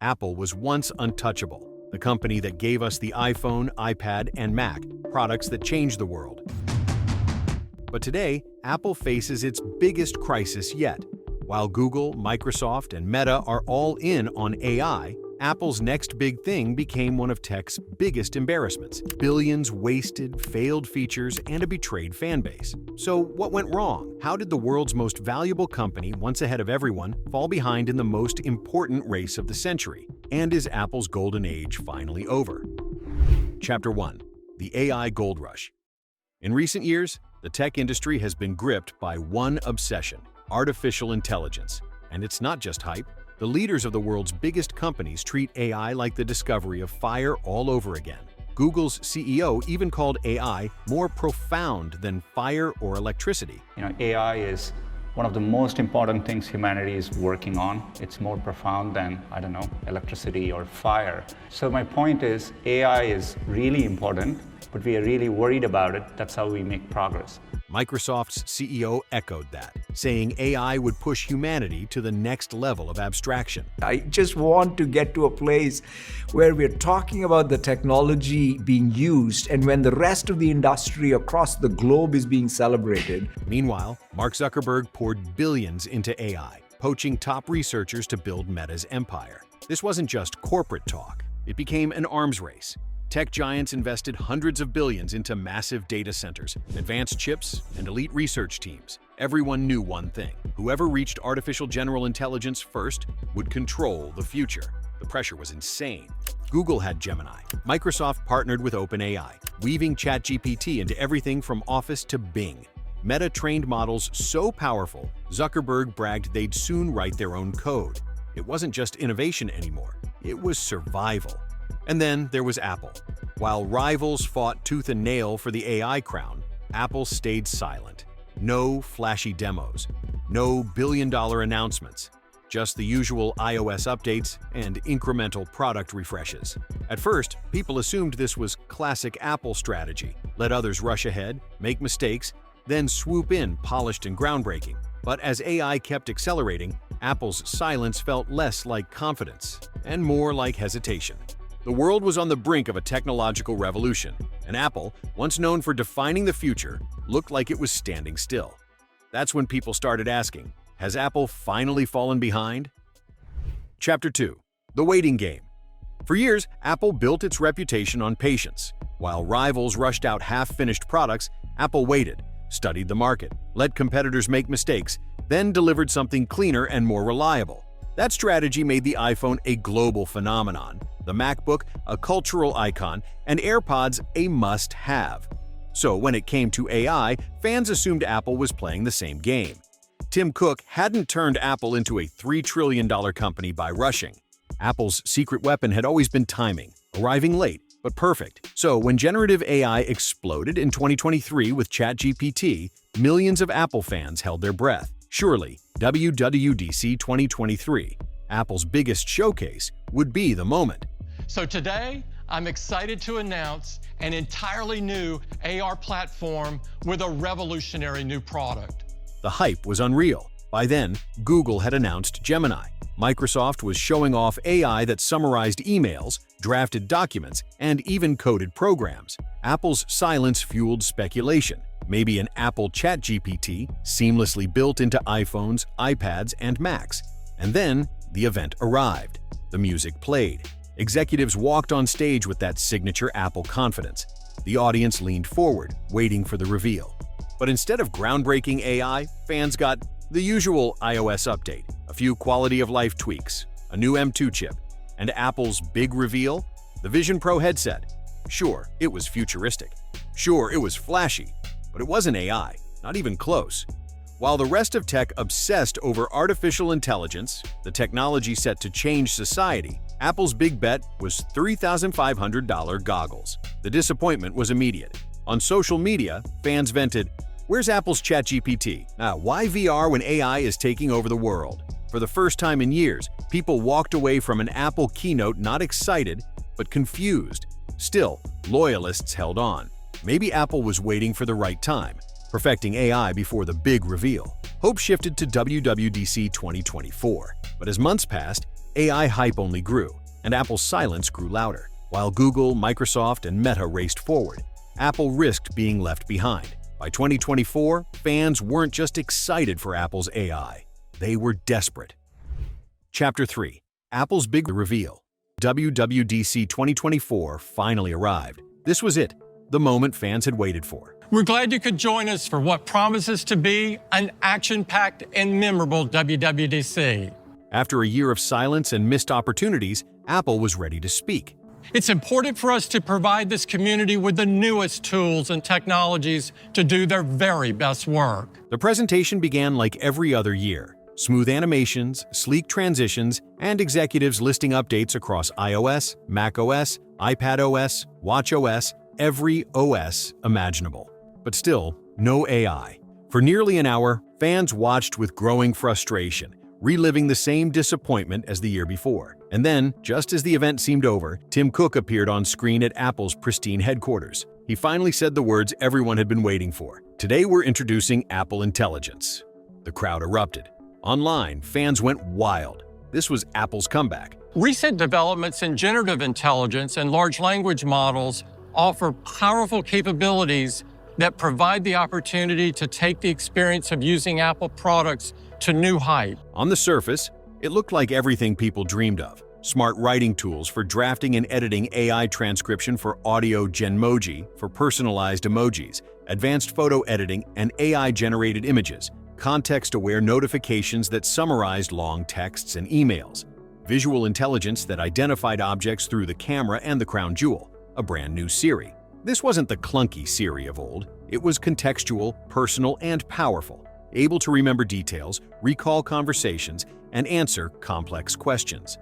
Apple was once untouchable, the company that gave us the iPhone, iPad, and Mac, products that changed the world. But today, Apple faces its biggest crisis yet. While Google, Microsoft, and Meta are all in on AI, Apple's next big thing became one of tech's biggest embarrassments. Billions wasted, failed features, and a betrayed fanbase. So what went wrong? How did the world's most valuable company, once ahead of everyone, fall behind in the most important race of the century? And is Apple's golden age finally over? Chapter 1. The AI Gold Rush. In recent years, the tech industry has been gripped by one obsession: artificial intelligence. And it's not just hype. The leaders of the world's biggest companies treat AI like the discovery of fire all over again. Google's CEO even called AI more profound than fire or electricity. AI is one of the most important things humanity is working on. It's more profound than, electricity or fire. So my point is, AI is really important, but we are really worried about it. That's how we make progress. Microsoft's CEO echoed that, saying AI would push humanity to the next level of abstraction. I just want to get to a place where we're talking about the technology being used and when the rest of the industry across the globe is being celebrated. Meanwhile, Mark Zuckerberg poured billions into AI, poaching top researchers to build Meta's empire. This wasn't just corporate talk. It became an arms race. Tech giants invested hundreds of billions into massive data centers, advanced chips, and elite research teams. Everyone knew one thing: whoever reached artificial general intelligence first would control the future. The pressure was insane. Google had Gemini. Microsoft partnered with OpenAI, weaving ChatGPT into everything from Office to Bing. Meta trained models so powerful, Zuckerberg bragged they'd soon write their own code. It wasn't just innovation anymore, it was survival. And then there was Apple. While rivals fought tooth and nail for the AI crown, Apple stayed silent. No flashy demos, no billion-dollar announcements, just the usual iOS updates and incremental product refreshes. At first, people assumed this was classic Apple strategy: let others rush ahead, make mistakes, then swoop in polished and groundbreaking. But as AI kept accelerating, Apple's silence felt less like confidence and more like hesitation. The world was on the brink of a technological revolution, and Apple, once known for defining the future, looked like it was standing still. That's when people started asking, has Apple finally fallen behind? Chapter 2. The Waiting Game. For years, Apple built its reputation on patience. While rivals rushed out half-finished products, Apple waited, studied the market, let competitors make mistakes, then delivered something cleaner and more reliable. That strategy made the iPhone a global phenomenon, the MacBook a cultural icon, and AirPods a must-have. So when it came to AI, fans assumed Apple was playing the same game. Tim Cook hadn't turned Apple into a $3 trillion company by rushing. Apple's secret weapon had always been timing, arriving late, but perfect. So when generative AI exploded in 2023 with ChatGPT, millions of Apple fans held their breath. Surely, WWDC 2023, Apple's biggest showcase, would be the moment. So today, I'm excited to announce an entirely new AR platform with a revolutionary new product. The hype was unreal. By then, Google had announced Gemini. Microsoft was showing off AI that summarized emails, drafted documents, and even coded programs. Apple's silence fueled speculation. Maybe an Apple ChatGPT seamlessly built into iPhones, iPads, and Macs. And then, the event arrived. The music played. Executives walked on stage with that signature Apple confidence. The audience leaned forward, waiting for the reveal. But instead of groundbreaking AI, fans got the usual iOS update, a few quality-of-life tweaks, a new M2 chip, and Apple's big reveal, the Vision Pro headset. Sure, it was futuristic. Sure, it was flashy. But it wasn't AI, not even close. While the rest of tech obsessed over artificial intelligence, the technology set to change society, Apple's big bet was $3,500 goggles. The disappointment was immediate. On social media, fans vented, "Where's Apple's ChatGPT? Why VR when AI is taking over the world?" For the first time in years, people walked away from an Apple keynote not excited, but confused. Still, loyalists held on. Maybe Apple was waiting for the right time, perfecting AI before the big reveal. Hope shifted to WWDC 2024. But as months passed, AI hype only grew, and Apple's silence grew louder. While Google, Microsoft, and Meta raced forward, Apple risked being left behind. By 2024, fans weren't just excited for Apple's AI, they were desperate. Chapter 3. Apple's Big Reveal. WWDC 2024 finally arrived. This was it, the moment fans had waited for. We're glad you could join us for what promises to be an action-packed and memorable WWDC. After a year of silence and missed opportunities, Apple was ready to speak. It's important for us to provide this community with the newest tools and technologies to do their very best work. The presentation began like every other year. Smooth animations, sleek transitions, and executives listing updates across iOS, macOS, iPadOS, watchOS, every OS imaginable. But still, no AI. For nearly an hour, fans watched with growing frustration, reliving the same disappointment as the year before. And then, just as the event seemed over, Tim Cook appeared on screen at Apple's pristine headquarters. He finally said the words everyone had been waiting for. Today we're introducing Apple Intelligence. The crowd erupted. Online, fans went wild. This was Apple's comeback. Recent developments in generative intelligence and large language models offer powerful capabilities that provide the opportunity to take the experience of using Apple products to new heights. On the surface, it looked like everything people dreamed of. Smart writing tools for drafting and editing, AI transcription for audio, Genmoji for personalized emojis, advanced photo editing and AI-generated images, context-aware notifications that summarized long texts and emails, visual intelligence that identified objects through the camera and the crown jewel, a brand new Siri. This wasn't the clunky Siri of old. It was contextual, personal, and powerful, able to remember details, recall conversations, and answer complex questions.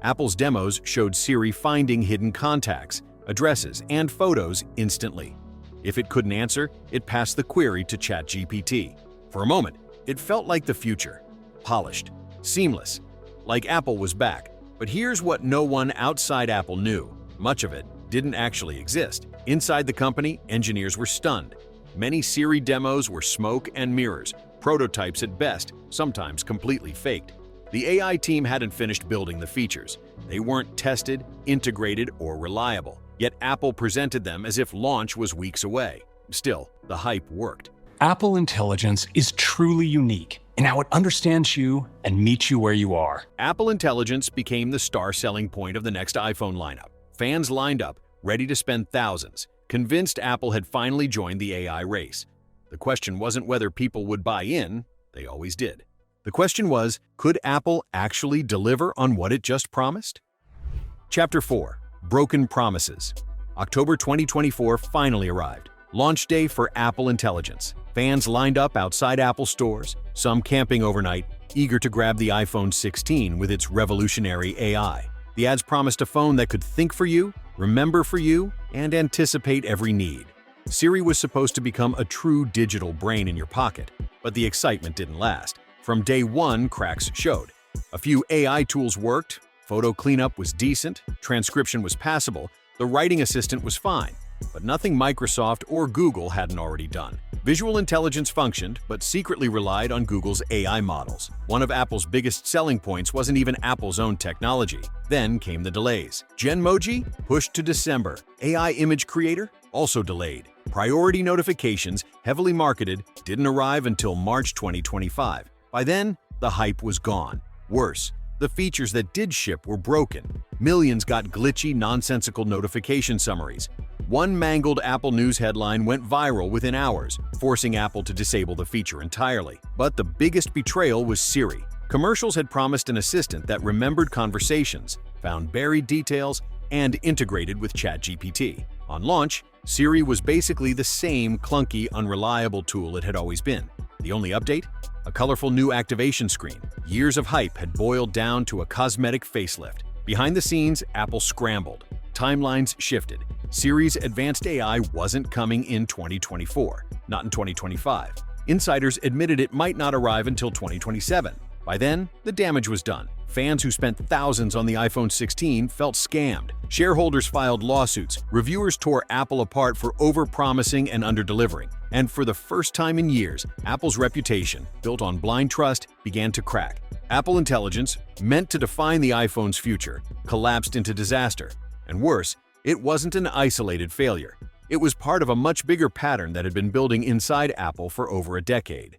Apple's demos showed Siri finding hidden contacts, addresses, and photos instantly. If it couldn't answer, it passed the query to ChatGPT. For a moment, it felt like the future. Polished, seamless, like Apple was back. But here's what no one outside Apple knew. Much of it didn't actually exist. Inside the company, engineers were stunned. Many Siri demos were smoke and mirrors, prototypes at best, sometimes completely faked. The AI team hadn't finished building the features. They weren't tested, integrated, or reliable. Yet Apple presented them as if launch was weeks away. Still, the hype worked. Apple Intelligence is truly unique in how it understands you and meets you where you are. Apple Intelligence became the star selling point of the next iPhone lineup. Fans lined up, ready to spend thousands, convinced Apple had finally joined the AI race. The question wasn't whether people would buy in, they always did. The question was, could Apple actually deliver on what it just promised? Chapter 4. Broken Promises. October 2024 finally arrived. Launch day for Apple Intelligence. Fans lined up outside Apple stores, some camping overnight, eager to grab the iPhone 16 with its revolutionary AI. The ads promised a phone that could think for you, remember for you, and anticipate every need. Siri was supposed to become a true digital brain in your pocket, but the excitement didn't last. From day one, cracks showed. A few AI tools worked, photo cleanup was decent, transcription was passable, the writing assistant was fine, but nothing Microsoft or Google hadn't already done. Visual intelligence functioned, but secretly relied on Google's AI models. One of Apple's biggest selling points wasn't even Apple's own technology. Then came the delays. Genmoji pushed to December. AI image creator also delayed. Priority notifications, heavily marketed, didn't arrive until March 2025. By then, the hype was gone. Worse, the features that did ship were broken. Millions got glitchy, nonsensical notification summaries. One mangled Apple News headline went viral within hours, forcing Apple to disable the feature entirely. But the biggest betrayal was Siri. Commercials had promised an assistant that remembered conversations, found buried details, and integrated with ChatGPT. On launch, Siri was basically the same clunky, unreliable tool it had always been. The only update? A colorful new activation screen. Years of hype had boiled down to a cosmetic facelift. Behind the scenes, Apple scrambled. Timelines shifted. Siri's advanced AI wasn't coming in 2024, not in 2025. Insiders admitted it might not arrive until 2027. By then, the damage was done. Fans who spent thousands on the iPhone 16 felt scammed. Shareholders filed lawsuits. Reviewers tore Apple apart for overpromising and underdelivering. And for the first time in years, Apple's reputation, built on blind trust, began to crack. Apple Intelligence, meant to define the iPhone's future, collapsed into disaster. And worse, it wasn't an isolated failure. It was part of a much bigger pattern that had been building inside Apple for over a decade.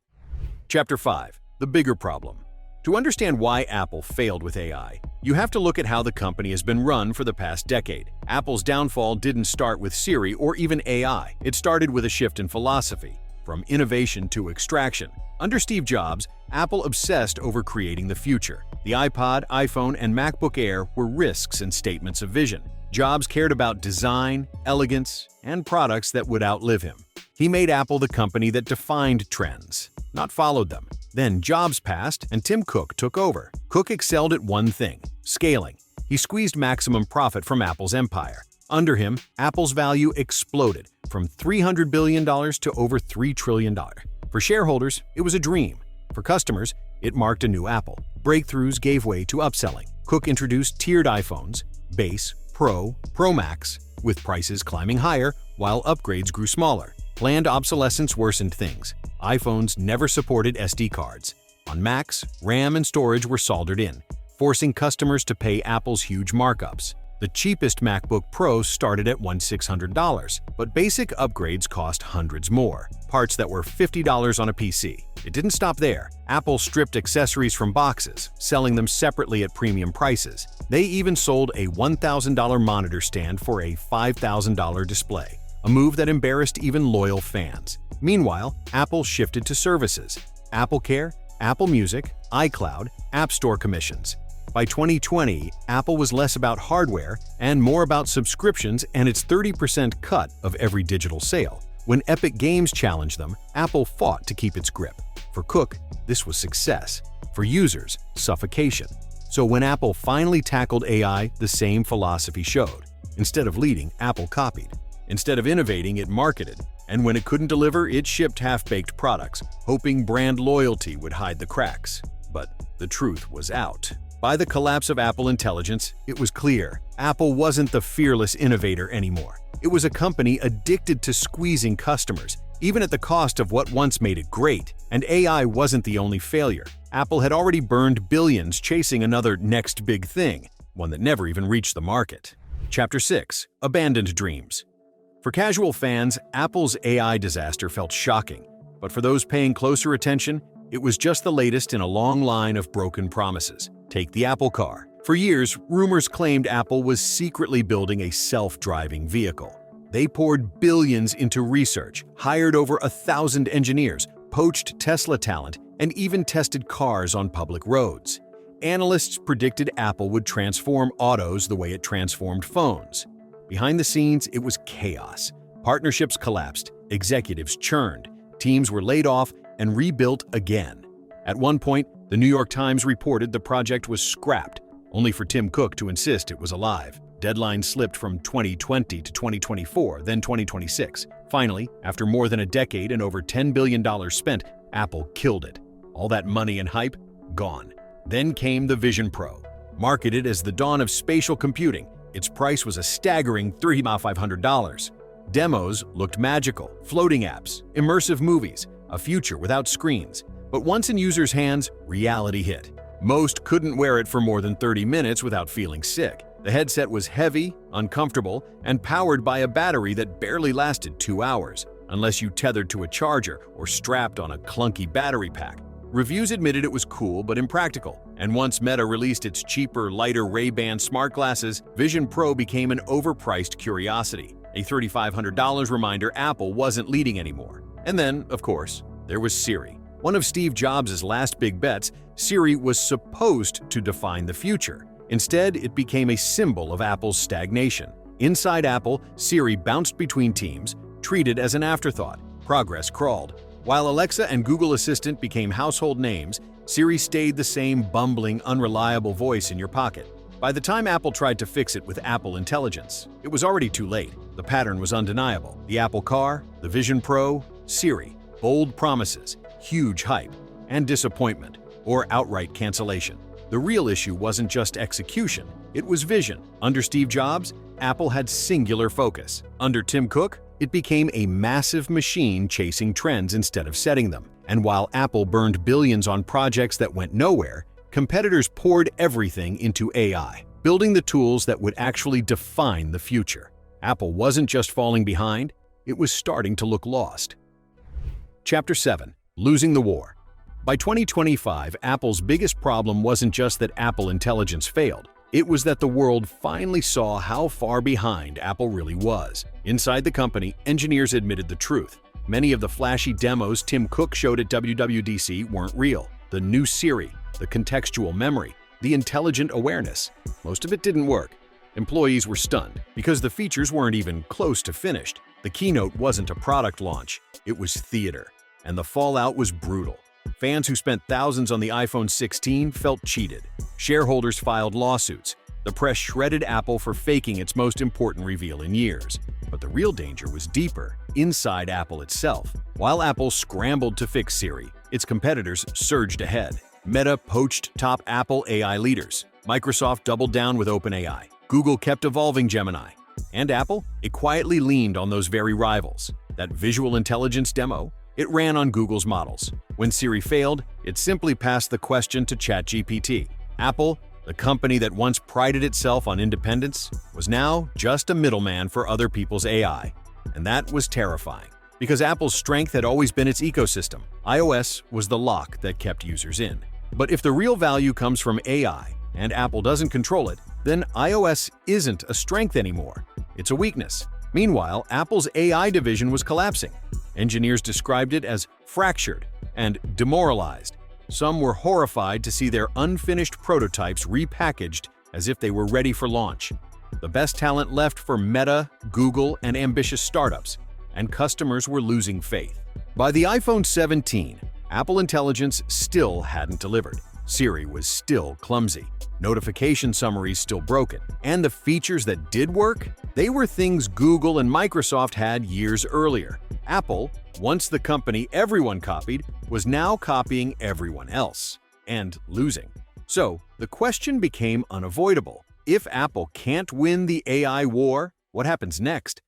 Chapter 5. The Bigger Problem. To understand why Apple failed with AI, you have to look at how the company has been run for the past decade. Apple's downfall didn't start with Siri or even AI. It started with a shift in philosophy, from innovation to extraction. Under Steve Jobs, Apple obsessed over creating the future. The iPod, iPhone, and MacBook Air were risks and statements of vision. Jobs cared about design, elegance, and products that would outlive him. He made Apple the company that defined trends, not followed them. Then Jobs passed and Tim Cook took over. Cook excelled at one thing: scaling. He squeezed maximum profit from Apple's empire. Under him, Apple's value exploded from $300 billion to over $3 trillion. For shareholders, it was a dream. For customers, it marked a new Apple. Breakthroughs gave way to upselling. Cook introduced tiered iPhones, Base, Pro, Pro Max, with prices climbing higher while upgrades grew smaller. Planned obsolescence worsened things. iPhones never supported SD cards. On Macs, RAM and storage were soldered in, forcing customers to pay Apple's huge markups. The cheapest MacBook Pro started at $1,600, but basic upgrades cost hundreds more, parts that were $50 on a PC. It didn't stop there. Apple stripped accessories from boxes, selling them separately at premium prices. They even sold a $1,000 monitor stand for a $5,000 display, a move that embarrassed even loyal fans. Meanwhile, Apple shifted to services: Apple Care, Apple Music, iCloud, App Store commissions. By 2020, Apple was less about hardware and more about subscriptions and its 30% cut of every digital sale. When Epic Games challenged them, Apple fought to keep its grip. For Cook, this was success. For users, suffocation. So when Apple finally tackled AI, the same philosophy showed. Instead of leading, Apple copied. Instead of innovating, it marketed. And when it couldn't deliver, it shipped half-baked products, hoping brand loyalty would hide the cracks. But the truth was out. By the collapse of Apple Intelligence, it was clear Apple wasn't the fearless innovator anymore. It was a company addicted to squeezing customers, even at the cost of what once made it great. And AI wasn't the only failure. Apple had already burned billions chasing another next big thing, one that never even reached the market. Chapter 6. Abandoned Dreams. For casual fans, Apple's AI disaster felt shocking. But for those paying closer attention, it was just the latest in a long line of broken promises. Take the Apple Car. For years, rumors claimed Apple was secretly building a self-driving vehicle. They poured billions into research, hired over 1,000 engineers, poached Tesla talent, and even tested cars on public roads. Analysts predicted Apple would transform autos the way it transformed phones. Behind the scenes, it was chaos. Partnerships collapsed, executives churned, teams were laid off and rebuilt again. At one point, the New York Times reported the project was scrapped, only for Tim Cook to insist it was alive. Deadlines slipped from 2020 to 2024, then 2026. Finally, after more than a decade and over $10 billion spent, Apple killed it. All that money and hype, gone. Then came the Vision Pro. Marketed as the dawn of spatial computing, its price was a staggering $3,500. Demos looked magical: floating apps, immersive movies, a future without screens. But once in users' hands, reality hit. Most couldn't wear it for more than 30 minutes without feeling sick. The headset was heavy, uncomfortable, and powered by a battery that barely lasted 2 hours, unless you tethered to a charger or strapped on a clunky battery pack. Reviews admitted it was cool but impractical, and once Meta released its cheaper, lighter Ray-Ban smart glasses, Vision Pro became an overpriced curiosity, a $3,500 reminder Apple wasn't leading anymore. And then, of course, there was Siri. One of Steve Jobs' last big bets, Siri was supposed to define the future. Instead, it became a symbol of Apple's stagnation. Inside Apple, Siri bounced between teams, treated as an afterthought. Progress crawled. While Alexa and Google Assistant became household names, Siri stayed the same bumbling, unreliable voice in your pocket. By the time Apple tried to fix it with Apple Intelligence, it was already too late. The pattern was undeniable. The Apple Car, the Vision Pro, Siri. Bold promises, huge hype, and disappointment, or outright cancellation. The real issue wasn't just execution, it was vision. Under Steve Jobs, Apple had singular focus. Under Tim Cook, it became a massive machine chasing trends instead of setting them. And while Apple burned billions on projects that went nowhere, competitors poured everything into AI, building the tools that would actually define the future. Apple wasn't just falling behind, it was starting to look lost. Chapter 7. Losing the War. By 2025, Apple's biggest problem wasn't just that Apple Intelligence failed. It was that the world finally saw how far behind Apple really was. Inside the company, engineers admitted the truth. Many of the flashy demos Tim Cook showed at WWDC weren't real. The new Siri, the contextual memory, the intelligent awareness, most of it didn't work. Employees were stunned because the features weren't even close to finished. The keynote wasn't a product launch, it was theater, and the fallout was brutal. Fans who spent thousands on the iPhone 16 felt cheated. Shareholders filed lawsuits. The press shredded Apple for faking its most important reveal in years. But the real danger was deeper, inside Apple itself. While Apple scrambled to fix Siri, its competitors surged ahead. Meta poached top Apple AI leaders. Microsoft doubled down with OpenAI. Google kept evolving Gemini. And Apple? It quietly leaned on those very rivals. That visual intelligence demo? It ran on Google's models. When Siri failed, it simply passed the question to ChatGPT. Apple, the company that once prided itself on independence, was now just a middleman for other people's AI. And that was terrifying, because Apple's strength had always been its ecosystem. iOS was the lock that kept users in. But if the real value comes from AI, and Apple doesn't control it, then iOS isn't a strength anymore. It's a weakness. Meanwhile, Apple's AI division was collapsing. Engineers described it as fractured and demoralized. Some were horrified to see their unfinished prototypes repackaged as if they were ready for launch. The best talent left for Meta, Google, and ambitious startups, and customers were losing faith. By the iPhone 17, Apple Intelligence still hadn't delivered. Siri was still clumsy. Notification summaries still broken. And the features that did work? They were things Google and Microsoft had years earlier. Apple, once the company everyone copied, was now copying everyone else and losing. So, the question became unavoidable. If Apple can't win the AI war, what happens next?